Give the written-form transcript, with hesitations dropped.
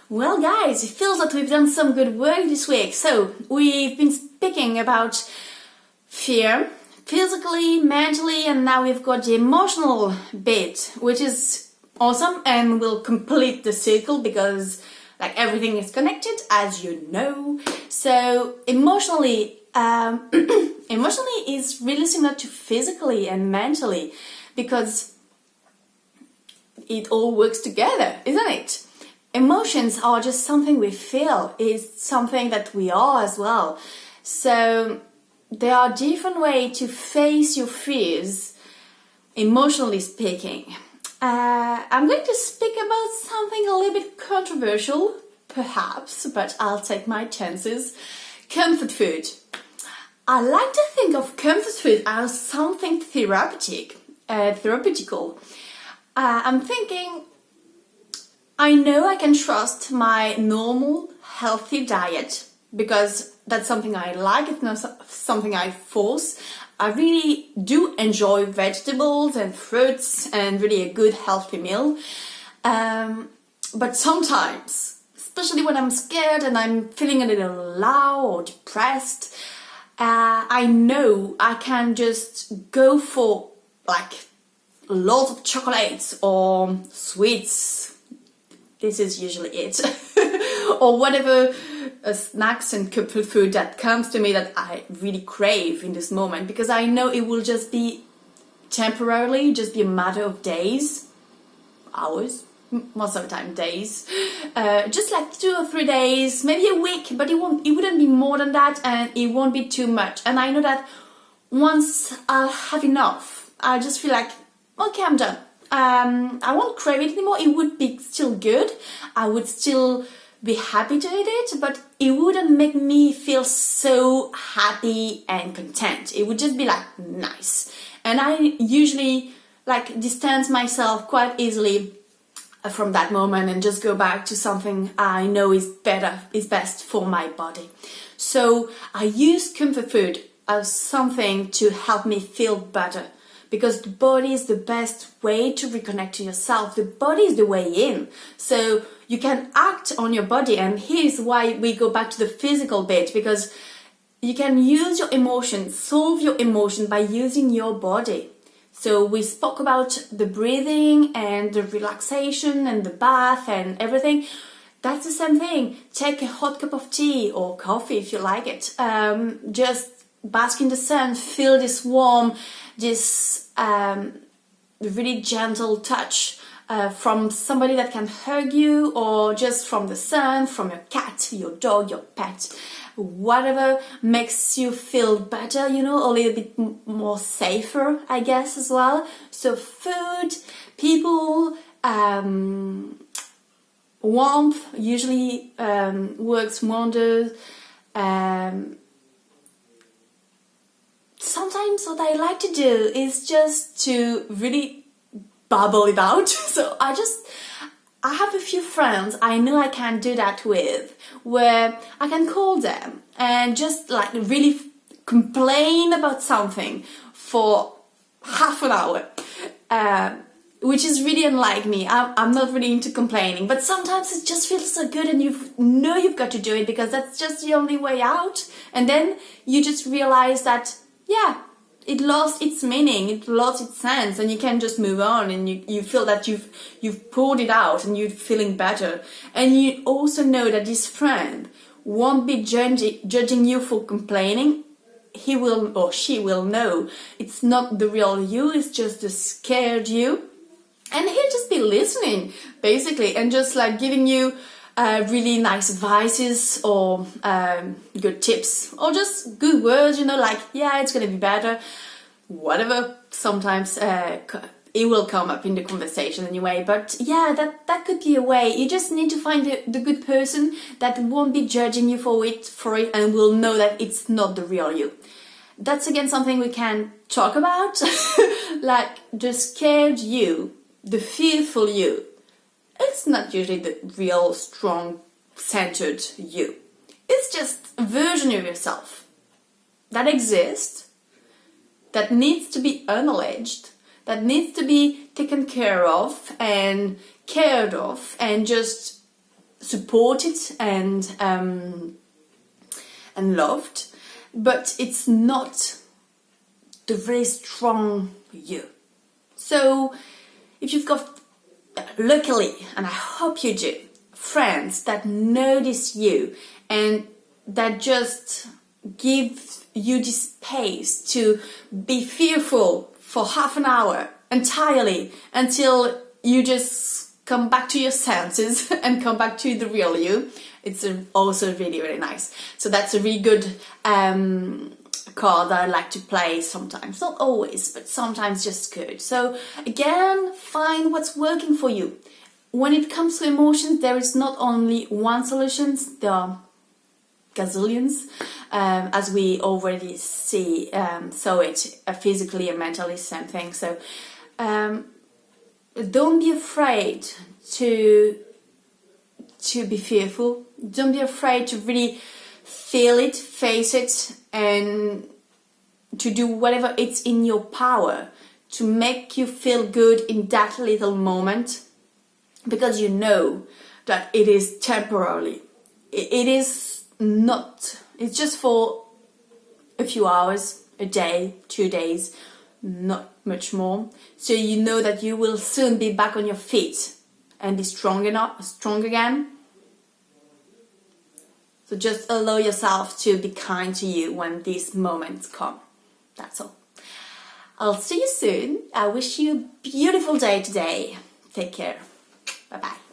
Well, guys, it feels that we've done some good work this week. So, we've been speaking about fear, physically, mentally, and now we've got the emotional bit, which is awesome, and we'll complete the circle because, like, everything is connected, as you know. So, emotionally, emotionally is really similar to physically and mentally because it all works together, isn't it? Emotions are just something we feel, it's something that we are as well. So there are different ways to face your fears, emotionally speaking. I'm going to speak about something a little bit controversial, perhaps, but I'll take my chances. Comfort food. I like to think of comfort food as something therapeutical. I'm thinking, I know I can trust my normal, healthy diet because that's something I like, it's not something I force. I really do enjoy vegetables and fruits and really a good healthy meal. But sometimes, especially when I'm scared and I'm feeling a little low or depressed, I know I can just go for like lots of chocolates or sweets. This is usually it. Or whatever snacks and comfort food that comes to me that I really crave in this moment, because I know it will just be temporarily, just be a matter of days, hours, most of the time days, just like 2 or 3 days, maybe a week, but it wouldn't be more than that, and it won't be too much. And I know that once I'll have enough, I just feel like, okay, I'm done. I won't crave it anymore. It would be still good. I would still be happy to eat it, but it wouldn't make me feel so happy and content. It would just be like nice. And I usually like distance myself quite easily from that moment and just go back to something I know is best for my body. So I use comfort food as something to help me feel better. Because the body is the best way to reconnect to yourself. The body is the way in. So you can act on your body. And here's why we go back to the physical bit. Because you can use your emotions, solve your emotion by using your body. So we spoke about the breathing and the relaxation and the bath and everything. That's the same thing. Take a hot cup of tea or coffee if you like it. Just bask in the sun, feel this warm, this really gentle touch from somebody that can hug you, or just from the sun, from your cat, your dog, your pet, whatever makes you feel better, you know, a little bit more safer, I guess, as well. So food, people, warmth usually works wonders. Sometimes what I like to do is just to really bubble it out. So I have a few friends I know I can do that with, where I can call them and just like really complain about something for half an hour, which is really unlike me. I'm not really into complaining, but sometimes it just feels so good and you've got to do it because that's just the only way out. And then you just realize that yeah, it lost its meaning, it lost its sense, and you can just move on, and you feel that you've poured it out and you're feeling better. And you also know that this friend won't be judging you for complaining. He will or she will know it's not the real you, it's just the scared you. And he'll just be listening, basically, and just like giving you really nice advices or good tips or just good words, you know, like, yeah, it's gonna be better, whatever. Sometimes it will come up in the conversation anyway, but yeah, that could be a way. You just need to find the good person that won't be judging you for it and will know that it's not the real you. That's again something we can talk about. Like the scared you, the fearful you, it's not usually the real, strong, centered you. It's just a version of yourself that exists, that needs to be acknowledged, that needs to be taken care of and cared of and just supported and loved, but it's not the very strong you. So if you've got, luckily, and I hope you do, friends that notice you and that just give you the space to be fearful for half an hour entirely until you just come back to your senses and come back to the real you, it's also really, really nice. So that's a really good card that I like to play sometimes, not always, but sometimes just good. So again, find what's working for you. When it comes to emotions, there is not only one solution, there are gazillions, as we already saw it physically and mentally, same thing. So don't be afraid to be fearful. Don't be afraid to really feel it, face it, and to do whatever it's in your power to make you feel good in that little moment, because you know that it is temporarily. It is not, it's just for a few hours, a day, 2 days, not much more. So you know that you will soon be back on your feet and be strong again. So just allow yourself to be kind to you when these moments come. That's all. I'll see you soon. I wish you a beautiful day today. Take care. Bye-bye.